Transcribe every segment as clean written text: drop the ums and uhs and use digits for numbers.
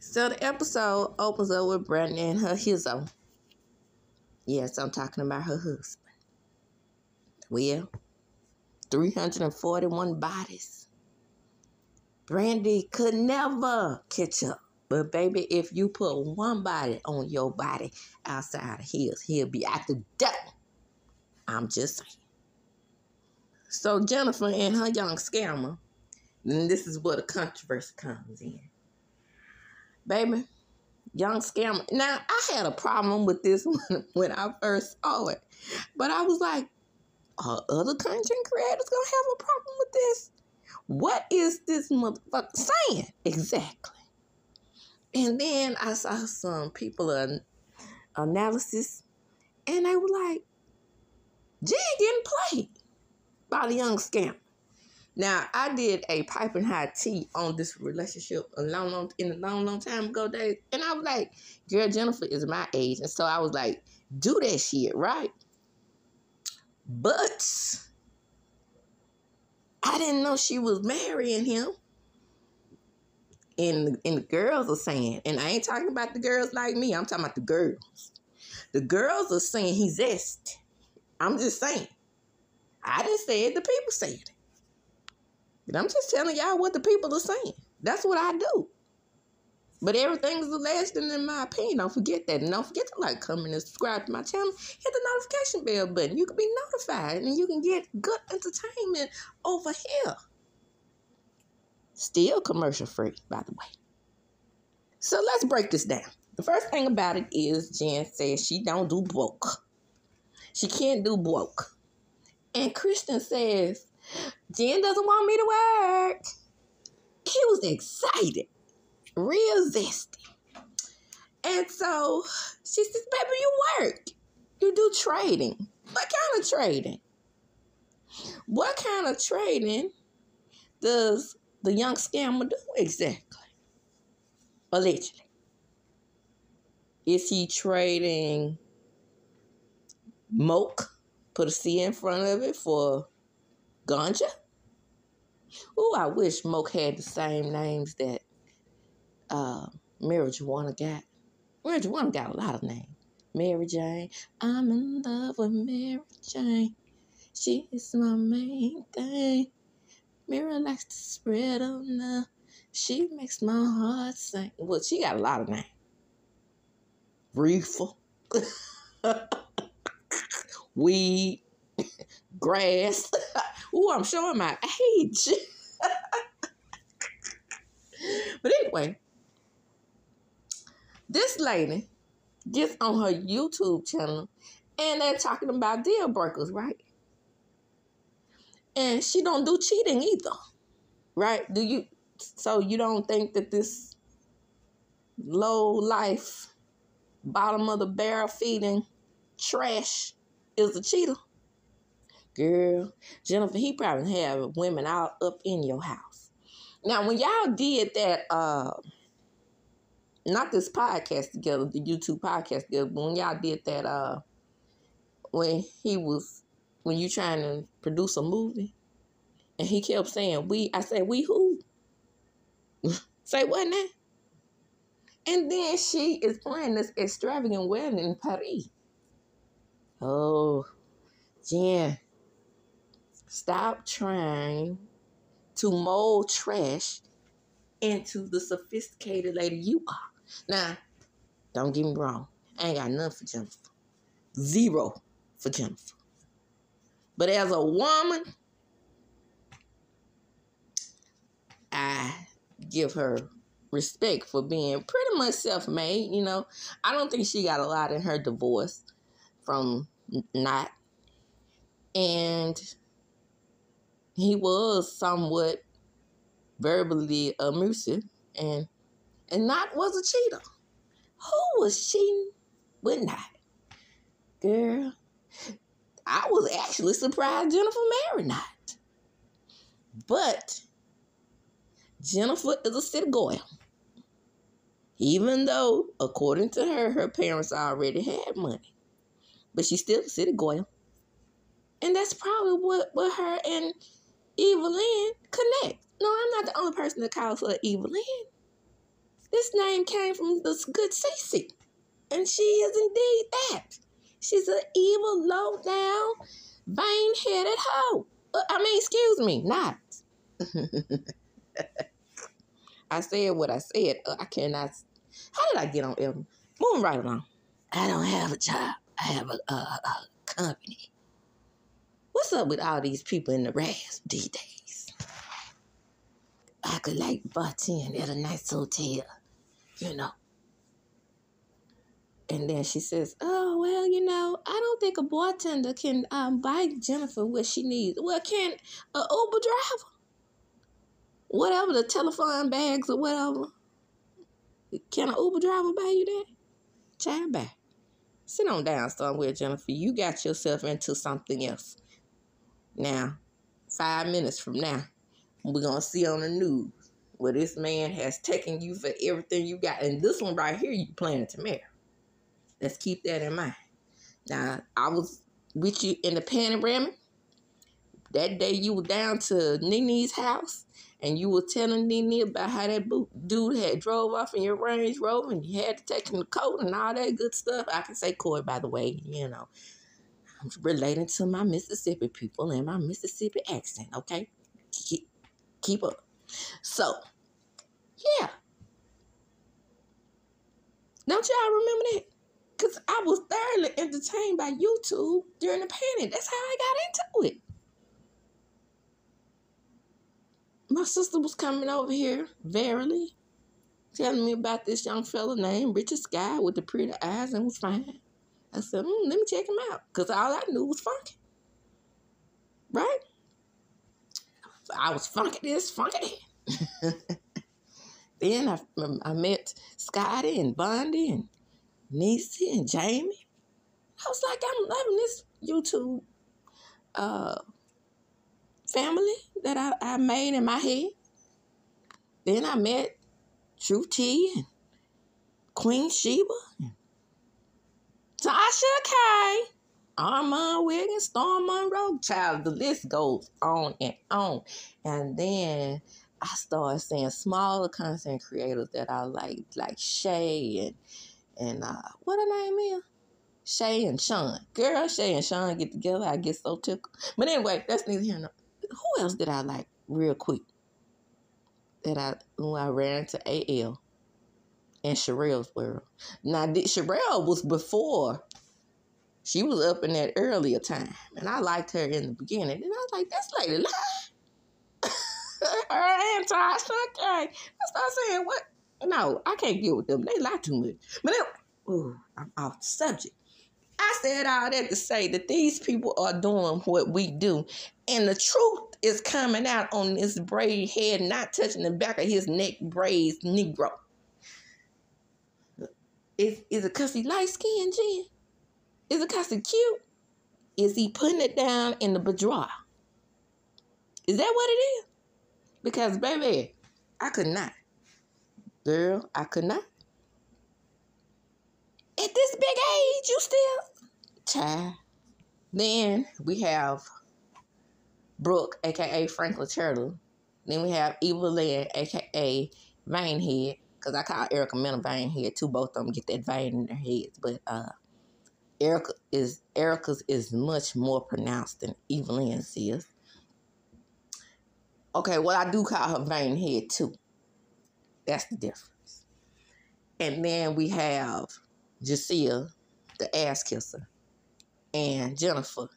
So the episode opens up with Brandon and her hizzo. Yes, I'm talking about her husband. Well, 341 bodies. Brandy could never catch up. But baby, if you put one body on your body outside of his, he'll be out the door. I'm just saying. So Jennifer and her young scammer, and this is where the controversy comes in. Baby, young scammer. Now, I had a problem with this one when I first saw it. But I was like, are other content creators going to have a problem with this? What is this motherfucker saying? Exactly. And then I saw some people analysis, and they were like, Jen getting played by the young scammer. Now, I did a piping hot tea on this relationship a long time ago, days, and I was like, girl, Jennifer is my age, and so I was like, do that shit, right? But I didn't know she was marrying him. And the girls are saying, and I ain't talking about the girls like me, I'm talking about the girls. The girls are saying he's zesty. I'm just saying. I didn't say it, the people said it. But I'm just telling y'all what the people are saying. That's what I do. But everything's alleged, and in my opinion, don't forget that. And don't forget to like, comment, and subscribe to my channel. Hit the notification bell button. You can be notified, and you can get good entertainment over here. Still commercial free, by the way. So let's break this down. The first thing about it is Jen says she don't do broke. She can't do broke. And Christian says, Jen doesn't want me to work. He was excited. Real zesty. And so she says, baby, you work. You do trading. What kind of trading? What kind of trading does the young scammer do exactly? Allegedly. Is he trading Moke? Put a C in front of it for ganja? Ooh, I wish Moke had the same names that Marijuana got. Marijuana got a lot of names. Mary Jane. I'm in love with Mary Jane. She is my main thing. Mary likes to spread on love. She makes my heart sing. Well, she got a lot of names. Reefer. Weed. Grass. Ooh, I'm showing my age. But anyway, this lady gets on her YouTube channel and they're talking about deal breakers, right? And she don't do cheating either, right? So you don't think that this low life, bottom of the barrel feeding trash is a cheater? Girl, Jennifer, he probably have women all up in your house. Now, when y'all did that, not this podcast together, the YouTube podcast together, but when y'all did that, when you trying to produce a movie, and he kept saying, we, I said, we who? Say what now? And then she is planning this extravagant wedding in Paris. Oh, Jen, stop trying to mold trash into the sophisticated lady you are. Now, don't get me wrong. I ain't got nothing for Jennifer. Zero for Jennifer. But as a woman, I give her respect for being pretty much self-made, you know. I don't think she got a lot in her divorce from Not. And he was somewhat verbally abusive, and Not was a cheater. Who was cheating with Not? Girl, I was actually surprised Jennifer married Not. But Jennifer is a city girl. Even though, according to her, her parents already had money. But she's still a city girl. And that's probably what her and Evelyn connect. No, I'm not the only person that calls her Evelyn. This name came from this good Cece. And she is indeed that. She's an evil, low-down, vain-headed hoe. Excuse me, not. I said what I said. I cannot. How did I get on Evan? Moving right along. I don't have a job. I have a company. What's up with all these people in the rags these days? I could like bartend at a nice hotel, you know. And then she says, oh, well, I don't think a bartender can buy Jennifer what she needs. Well, can an Uber driver? Whatever, the telephone bags or whatever. Can an Uber driver buy you that? Child, bye. Sit on down somewhere, Jennifer. You got yourself into something else. Now, 5 minutes from now, we're going to see on the news where this man has taken you for everything you got. And this one right here, you planning to marry. Let's keep that in mind. Now, I was with you in the panorama. That day you were down to Nene's house and you were telling Nene about how that dude had drove off in your Range Rover and you had to take him to court and all that good stuff. I can say court, by the way, I'm relating to my Mississippi people and my Mississippi accent, okay? Keep up. So, yeah. Don't y'all remember that? Because I was thoroughly entertained by YouTube during the panic. That's how I got into it. My sister was coming over here, verily, telling me about this young fella named Richard Sky with the pretty eyes and was fine. I said, let me check him out. Because all I knew was funky. Right? I was funky this, funky that. Then I met Scotty and Bondi and Niecy and Jamie. I was like, I'm loving this YouTube family that I made in my head. Then I met Truth T and Queen Sheba and Tasha K, Armand Wiggins, Storm Monroe. Child, the list goes on and on. And then I started seeing smaller content creators that I like Shay and what her name is? Shay and Sean. Girl, Shay and Sean get together. I get so tickled. But anyway, that's neither here nor there. Who else did I like real quick? When I ran into AL in Sherelle's world. Now, Sherelle was before. She was up in that earlier time. And I liked her in the beginning. And I was like, that's Lady Lie. Her and Tasha. Okay. I started saying, what? No, I can't get with them. They lie too much. But anyway, I'm off the subject. I said all that to say that these people are doing what we do. And the truth is coming out on this braid head, not touching the back of his neck braids Negro. Is it because he light-skinned, Jen? Is it because he cute? Is he putting it down in the boudoir? Is that what it is? Because, baby, I could not. Girl, I could not. At this big age, you still? Child. Then we have Brooke, a.k.a. Franklin Turtle. Then we have Eva Lynn, a.k.a. Vainhead. Because I call Erica Mena Vainhead, too. Both of them get that vein in their heads. But Erica's is much more pronounced than Eva Lynn's is. Okay, well, I do call her Vainhead, too. That's the difference. And then we have Jasiah, the ass kisser, and Jennifer,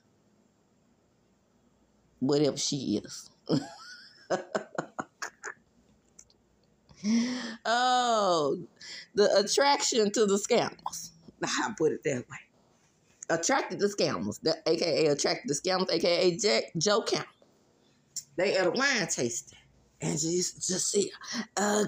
whatever she is. Oh, the attraction to the scammers. I'll put it that way. Attracted to scammers, a.k.a. attracted to scammers, a.k.a. Joe Campbell. They at a wine tasting. And just see, I'm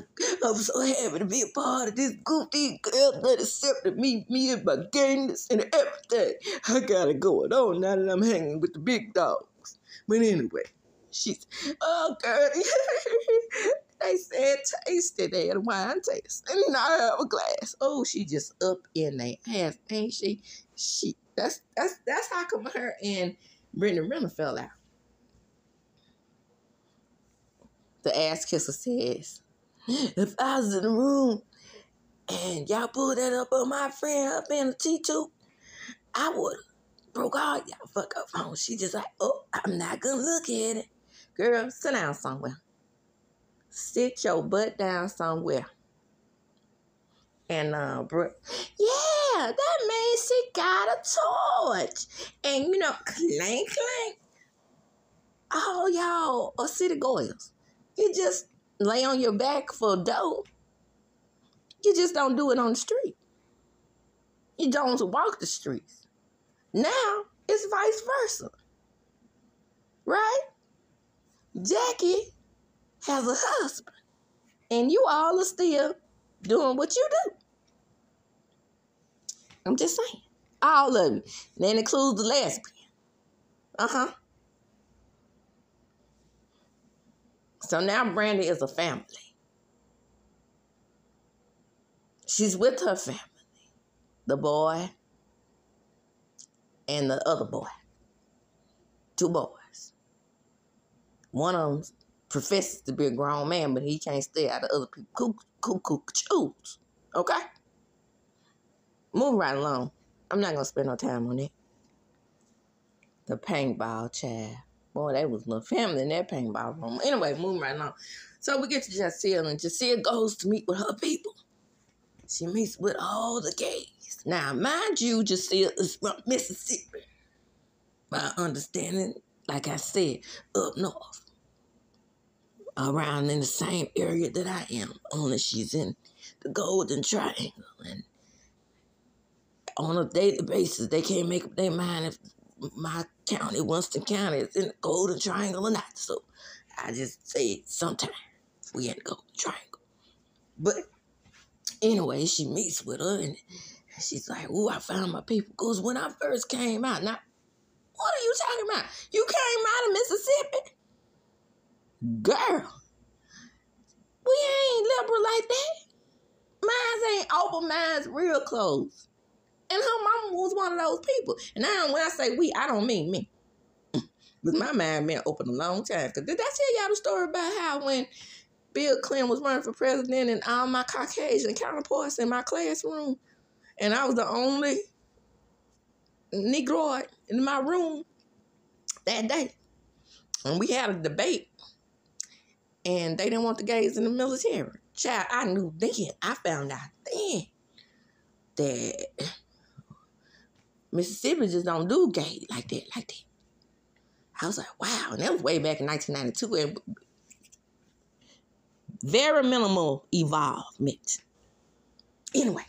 so happy to be a part of this group. These girls that accepted me and my gayness and everything. I got it going on now that I'm hanging with the big dogs. But anyway, she's, oh, girl, they said taste it. They had a wine taste. And now I have a glass. Oh, she just up in their ass, ain't she? That's how come her and Brittany Renner fell out. The ass kisser says, if I was in the room and y'all pulled that up on my friend up in the T2, I would broke all y'all fuck up phone. She just like, oh, I'm not gonna look at it. Girl, sit down somewhere. Sit your butt down somewhere. And bro, yeah, that means she got a torch. And you know, clank clank. All y'all are city goers. You just lay on your back for dough. You just don't do it on the street. You don't walk the streets. Now it's vice versa. Right? Jackie has a husband. And you all are still doing what you do. I'm just saying. All of you. That includes the lesbian. Uh-huh. So now Brandy is a family. She's with her family. The boy and the other boy. 2 boys. One of them professes to be a grown man, but he can't stay out of other people's choose. Okay? Move right along. I'm not going to spend no time on it. The paintball child. Boy, they was a little family in that paintball room. Anyway, moving right along. So we get to Jacelle, and Jacelle goes to meet with her people. She meets with all the gays. Now, mind you, Jacelle is from Mississippi. By understanding, like I said, up north. Around in the same area that I am. Only she's in the Golden Triangle. And on a daily basis, they can't make up their mind if my county, Winston County, is in the Golden Triangle or not. So I just say sometimes we in the Golden Triangle. But anyway, she meets with her and she's like, ooh, I found my people. Because when I first came out, now, what are you talking about? You came out of Mississippi? Girl, we ain't liberal like that. Mines ain't open, mine's real closed. And her mama was one of those people. And now when I say we, I don't mean me. Because my mind been open a long time. Because did I tell y'all the story about how when Bill Clinton was running for president and all my Caucasian counterparts in my classroom, and I was the only Negroid in my room that day. And we had a debate. And they didn't want the gays in the military. Child, I knew then. I found out then that Mississippi just don't do gay like that. I was like, wow. And that was way back in 1992. And very minimal involvement. Anyway,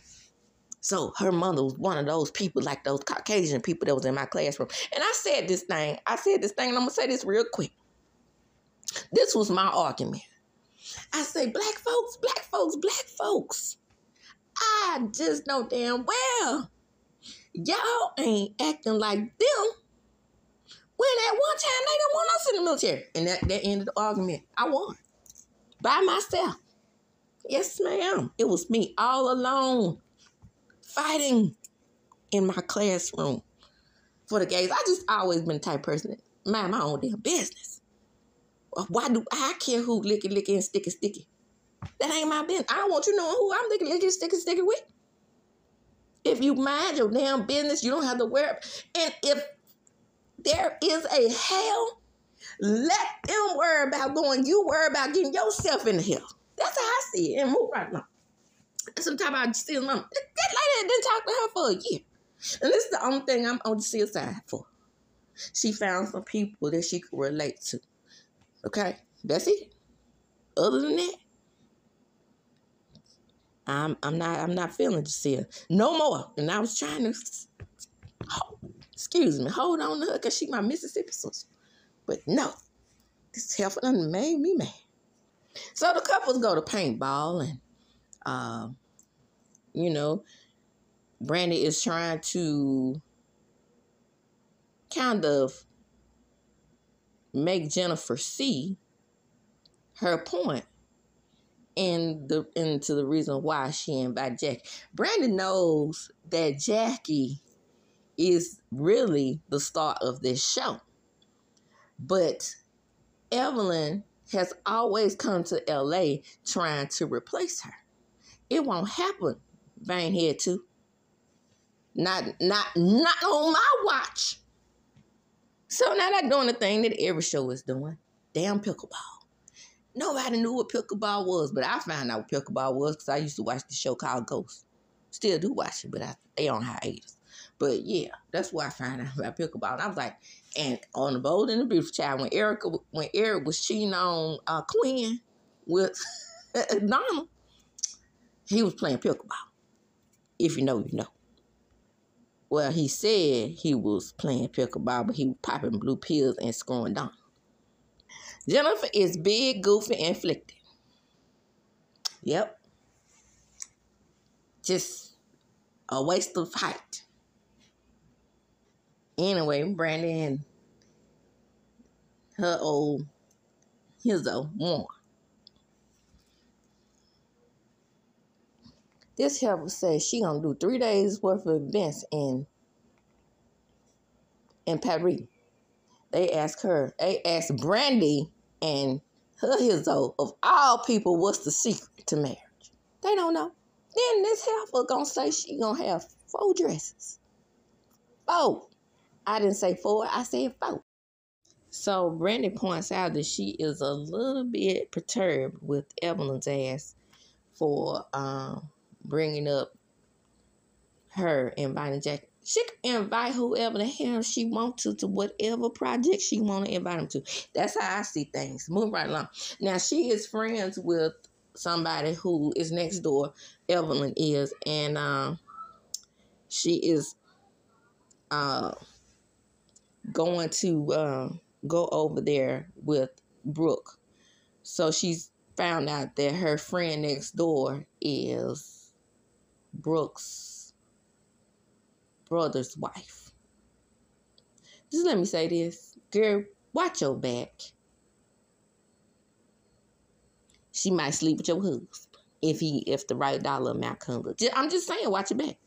so her mother was one of those people, like those Caucasian people that was in my classroom. And I said this thing, and I'm going to say this real quick. This was my argument. I say, black folks. I just know damn well y'all ain't acting like them when at one time they didn't want us in the military. And that ended the argument. I won. By myself. Yes, ma'am. It was me all alone fighting in my classroom for the gays. I just always been the type of person that mind my own damn business. Why do I care who licky and sticky? That ain't my business. I don't want you knowing who I'm licky sticky with. If you mind your damn business, you don't have to worry. And if there is a hell, let them worry about going. You worry about getting yourself in the hell. That's how I see it. And move right along. That's what I'm talking about. Still, that lady didn't talk to her for a year. And this is the only thing I'm on the seal side for. She found some people that she could relate to. Okay? That's it. Other than that, I'm not feeling Jacelle no more. And I was trying to, hold on to her because she my Mississippi sister. But no, this heifer done made me mad. So the couples go to paintball and, Brandy is trying to kind of make Jennifer see her point into the reason why she invited Jackie. Brandy knows that Jackie is really the star of this show. But Evelyn has always come to LA trying to replace her. It won't happen, Banehead 2. Not on my watch. So now they're doing the thing that every show is doing. Damn pickleball. Nobody knew what pickleball was, but I found out what pickleball was because I used to watch the show called Ghost. Still do watch it, but they on hiatus. But yeah, that's where I found out about pickleball. And I was like, and on The Bold and the Beautiful Child, when Eric was cheating on Quinn with Donna, he was playing pickleball. If you know, you know. Well, he said he was playing pickleball, but he was popping blue pills and scoring Donna. Jennifer is big, goofy, and flicked. Yep. Just a waste of height. Anyway, Brandy and her old hizzo won. This helper says she gonna do 3 days worth of events in Paris. They asked Brandy and her hizzo, of all people, what's the secret to marriage? They don't know. Then this helper gonna say she gonna have 4 dresses. 4. I didn't say 4, I said 4. So Brandy points out that she is a little bit perturbed with Evelyn's ass for bringing up her inviting Jackie. She can invite whoever the hell she wants to whatever project she want to invite them to. That's how I see things. Move right along. Now, she is friends with somebody who is next door. Evelyn is. And she is going to go over there with Brooke. So she's found out that her friend next door is Brooke's brother's wife. Just let me say this. Girl, watch your back. She might sleep with your husband if the right dollar amount comes up. I'm just saying, watch your back.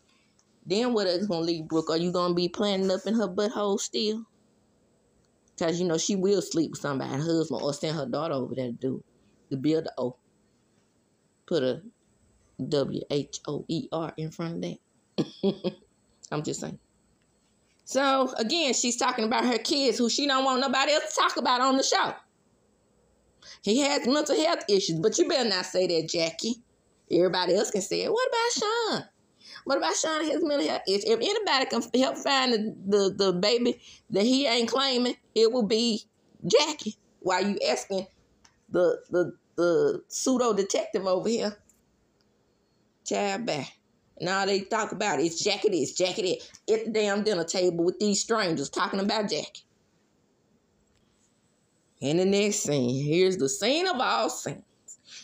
Then what else gonna leave Brooke? Are you gonna be planning up in her butthole still? Because, you know, she will sleep with somebody's husband or send her daughter over there to build the O. Put a WHOER in front of that. I'm just saying. So, again, she's talking about her kids who she don't want nobody else to talk about on the show. He has mental health issues, but you better not say that, Jackie. Everybody else can say it. What about Sean? What about Sean and his mental health issues? If anybody can help find the baby that he ain't claiming, it will be Jackie. Why you asking the pseudo detective over here? Child back. And all they talk about is Jackie this, Jackie that. At the damn dinner table with these strangers talking about Jackie. And the next scene, here's the scene of all scenes.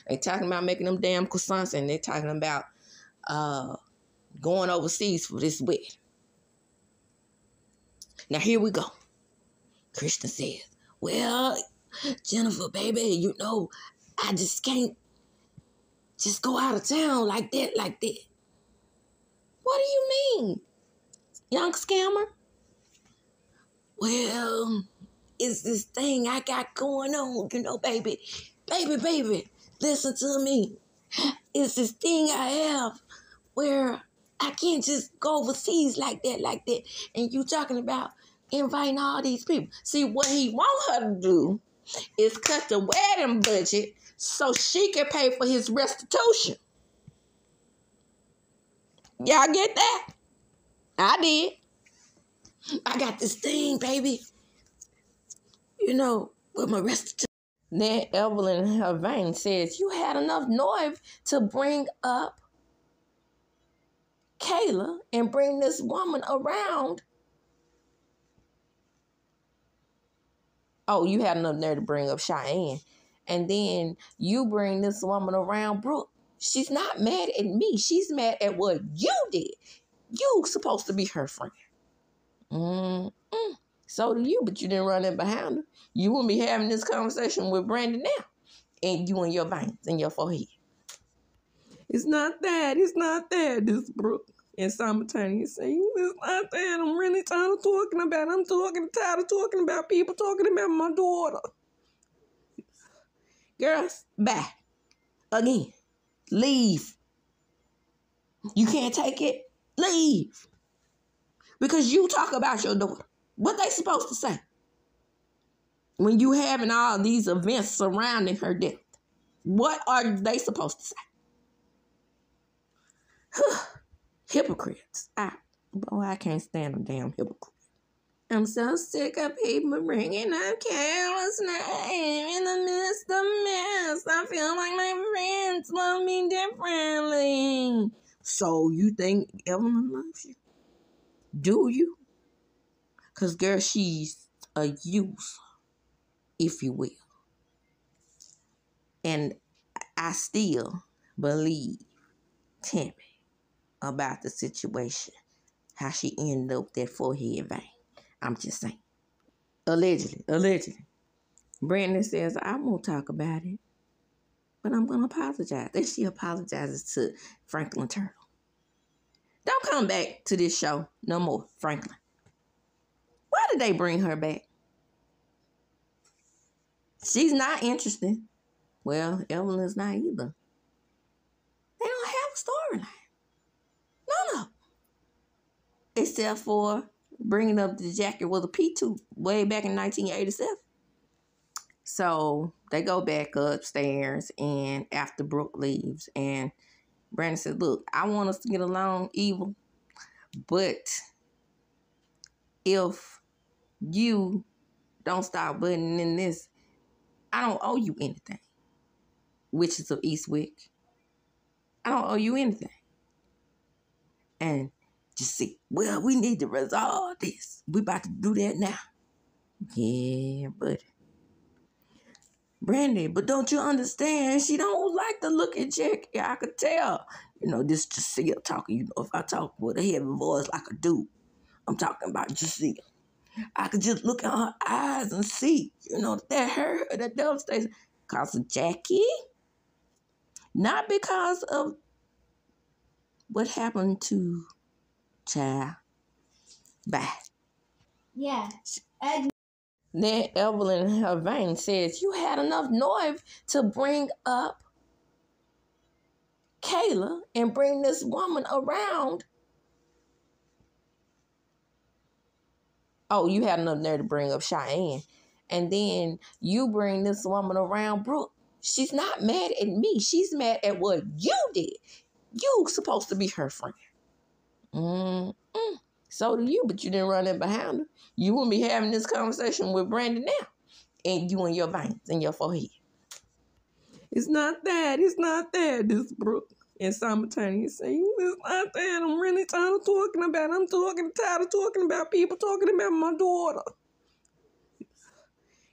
They talking about making them damn croissants, and they talking about going overseas for this wedding. Now here we go. Kristen says, well, Jennifer, baby, you know, I just can't just go out of town like that. What do you mean, young scammer? Well, it's this thing I got going on, you know, baby. Baby, listen to me. It's this thing I have where I can't just go overseas like that. And you talking about inviting all these people. See, what he want her to do is cut the wedding budget so she can pay for his restitution. Y'all get that? I did. I got this thing, baby. You know, with my restitution. Then Evelyn in her vein says, you had enough nerve to bring up Kayla and bring this woman around. Oh, you had enough nerve to bring up Cheyenne. And then you bring this woman around Brooke. She's not mad at me. She's mad at what you did. You supposed to be her friend. So do you, but you didn't run in behind her. You wouldn't be having this conversation with Brandy now. And you and your veins and your forehead. It's not that. This Brooke and simultaneous saying, it's not that. I'm really tired of talking about it. I'm tired of talking about people talking about my daughter. Girls, bye. Again. Leave. You can't take it? Leave. Because you talk about your daughter. What they supposed to say? When you having all these events surrounding her death, what are they supposed to say? Hypocrites. I can't stand a damn hypocrite. I'm so sick of people bringing up careless name in the midst of mess. I feel like my friends love me differently. So you think Evelyn loves you? Do you? Because, girl, she's a user, if you will. And I still believe Tammy about the situation, how she ended up that forehead vein. I'm just saying. Allegedly. Brandon says, I won't talk about it, but I'm going to apologize. Then she apologizes to Franklin Turtle. Don't come back to this show no more, Franklin. Why did they bring her back? She's not interested. Well, Evelyn's not either. They don't have a storyline. No. Except for bringing up the jacket with a P2 way back in 1987. So they go back upstairs, and after Brooke leaves, and Brandon said, look, I want us to get along, Evil, but if you don't stop butting in this, I don't owe you anything. Witches of Eastwick. I don't owe you anything. And just see, well, we need to resolve this. We about to do that now. Yeah, but Brandy, but don't you understand? She don't like to look at Jackie. I could tell. This Jacelle talking. If I talk with a heavy voice like a dude, I'm talking about Jacelle. I could just look at her eyes and see, that hurt her, that devastation. Because of Jackie. Not because of what happened to Child. Bye. Yeah. Then Evelyn in her vein says, you had enough nerve to bring up Kayla and bring this woman around. Oh, you had enough nerve to bring up Cheyenne. And then you bring this woman around Brooke. She's not mad at me. She's mad at what you did. You supposed to be her friend. So do you, but you didn't run in behind her. You wouldn't be having this conversation with Brandon now. And you and your veins and your forehead. It's not that. This Brooke and simultaneous saying, it's not that. I'm really tired of talking about it. Tired of talking about people talking about my daughter.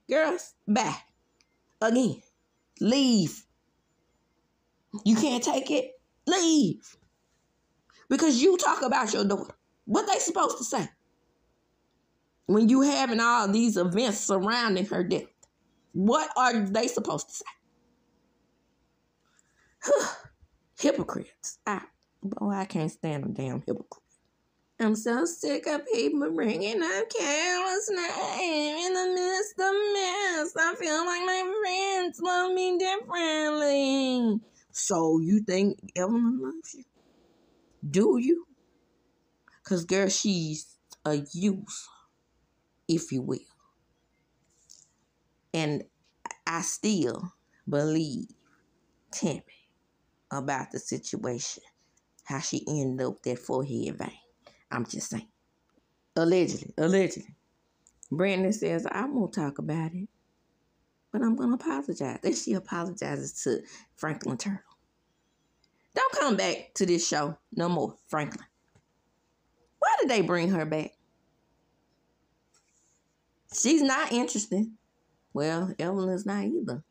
Girls, bye. Again. Leave. You can't take it? Leave. Because you talk about your daughter. What they supposed to say? When you having all these events surrounding her death, what are they supposed to say? Hypocrites. I can't stand a damn hypocrite. I'm so sick of people bringing up careless name in the midst of mess. I feel like my friends love me differently. So you think Evelyn loves you? Do you? Because, girl, she's a user, if you will. And I still believe Tammy about the situation, how she ended up that forehead vein. I'm just saying. Allegedly. Brandon says, I won't talk about it, but I'm going to apologize. Then she apologizes to Franklin Turtle. Don't come back to this show no more, Franklin. Why did they bring her back? She's not interested. Well, Evelyn's not either.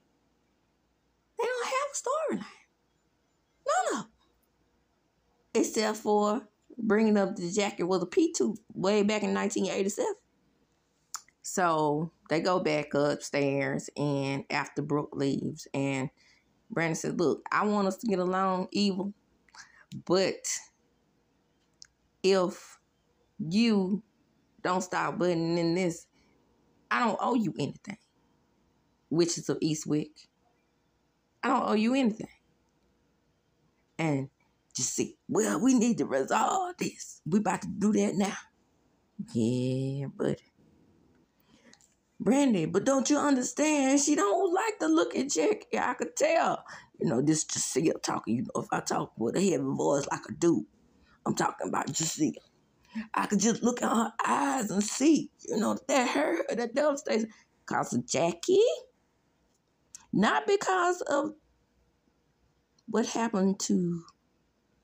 They don't have a storyline. No. Except for bringing up the jacket with a P2 way back in 1987. So they go back upstairs, and after Brooke leaves, and Brandon said, look, I want us to get along, Evil, but if you don't stop butting in this, I don't owe you anything. Witches of Eastwick. I don't owe you anything. And Just see, well, we need to resolve this. We about to do that now. Yeah, buddy. Brandy, but don't you understand? She don't like to look at Jackie. I could tell. This Jacelle talking. If I talk with a heavy voice like a dude, I'm talking about Jacelle. I could just look at her eyes and see, that hurt, that devastation. Because of Jackie. Not because of what happened to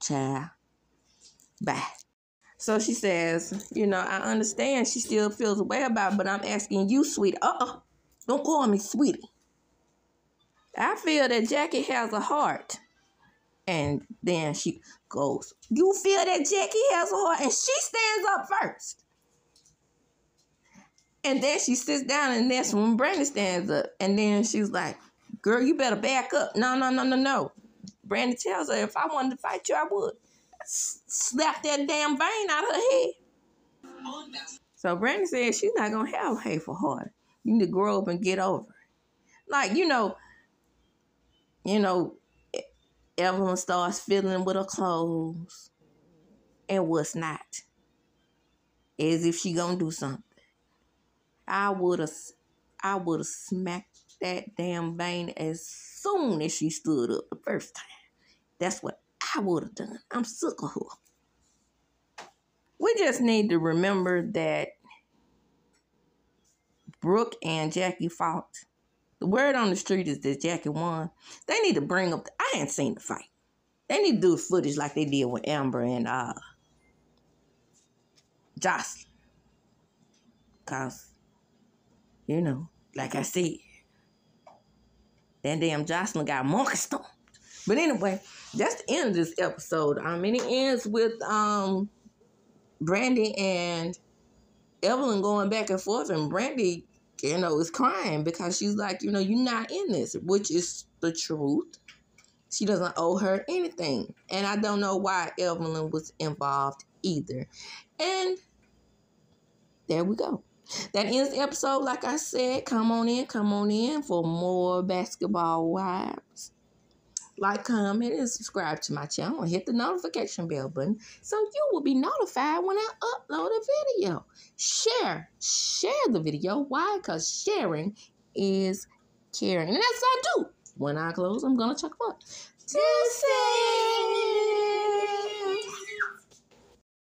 child. Bye. So she says, I understand she still feels a way about it, but I'm asking you, sweetie. Don't call me sweetie. I feel that Jackie has a heart. And then she goes, you feel that Jackie has a heart? And she stands up first. And then she sits down, and that's when Brandy stands up. And then she's like, girl, you better back up. No. Brandy tells her, if I wanted to fight you, I would. Slap that damn vein out of her head. So Brandy says she's not going to have a hateful heart. You need to grow up and get over it. Like, Evelyn starts fiddling with her clothes and what's not. As if she going to do something. I would have smacked that damn vein as soon as she stood up the first time. That's what I would have done. I'm sick of her. We just need to remember that Brooke and Jackie fought. The word on the street is that Jackie won. They need to bring up... I ain't seen the fight. They need to do footage like they did with Amber and Jocelyn. Because, like I said, that damn Jocelyn got monkey stomped. But anyway, that's the end of this episode. And it ends with Brandy and Evelyn going back and forth, and Brandy, is crying because she's like, you're not in this, which is the truth. She doesn't owe her anything. And I don't know why Evelyn was involved either. And there we go. That ends the episode. Like I said, come on in for more Basketball Wives. Like, comment, and subscribe to my channel and hit the notification bell button so you will be notified when I upload a video. Share the video. Why? Because sharing is caring. And that's what I do. When I close, I'm going to check them up.